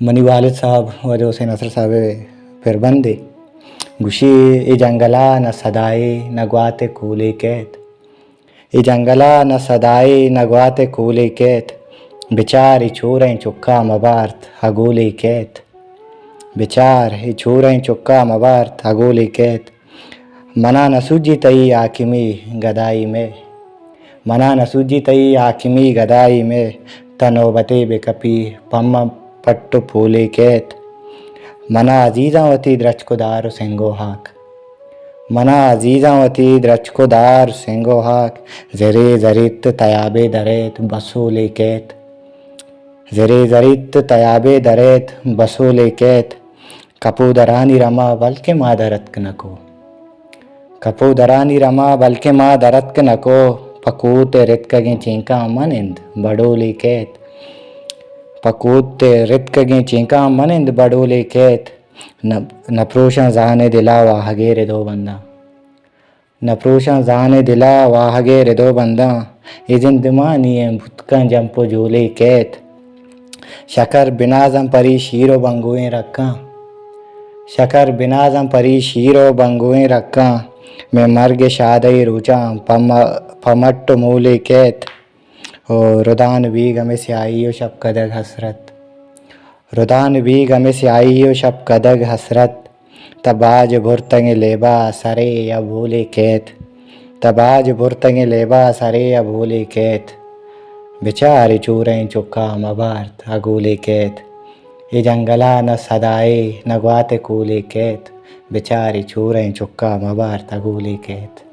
Money वालिद साहब वजह हुसैन असर साहब फिर बंदे गुशी ए जंगला न सदाए न ग्वाते कूले कैत ए जंगला न सदाए न ग्वाते कूले कैत बिचार छोरें चुक्का मबार्त हगोले कैत बिचार छोरें चुक्का मबार्त हगोले कैत मना न सूझी तई आकिमी गदाई में मना न सूझी तई आकिमी गदाई में तनोबते बेकपी पम्म पट्टु फूले कैत मना अजीज़ावती द्रचकुदार सेंगो हाक मना अजीज़ावती द्रचकुदार सेंगो हाक ज़रे ज़रित तयाबे दरेत बसोले कैत ज़रे ज़रित तयाबे दरेत बसोले कैत कपूदरानी रमा बल्कि माँ दरत नको कपूदरानी रमा बल्कि माँ दरत नको पकूत रितकगे चींका मनिंद बड़ोले कैत पकूत रितकगे चींका मनिंद बड़ोले कैत नप्रोशा जाने दिला वाहगे रिदो बंदा नप्रोशा जाने दिला वाहगे रिदो बंदा इजिन दिमानी भुतका जंपो झोले कैत शकर बिनाजम परी शीरो बंगुए रक्का शकर बिनाजम परी शीरो बंगुए रक्का मैं मर्ग शादई रुचा पमट्ट मूले कैत और रुदान भी गमे से आई हो शब कदग हसरत रुदान भी गमे से आई हो शब कदग हसरत तबाज भुरतंगे लेबा सरे या भूले कैत तबाज भुरतंगे लेबा सरे या भूले कैत बेचारे चूरें चुक्का मबार्त अगूले कैत ये जंगला न सदाए न ग्वाते कूले कैत बेचारे चूरें चुक्का मबार्त अगूले कैत।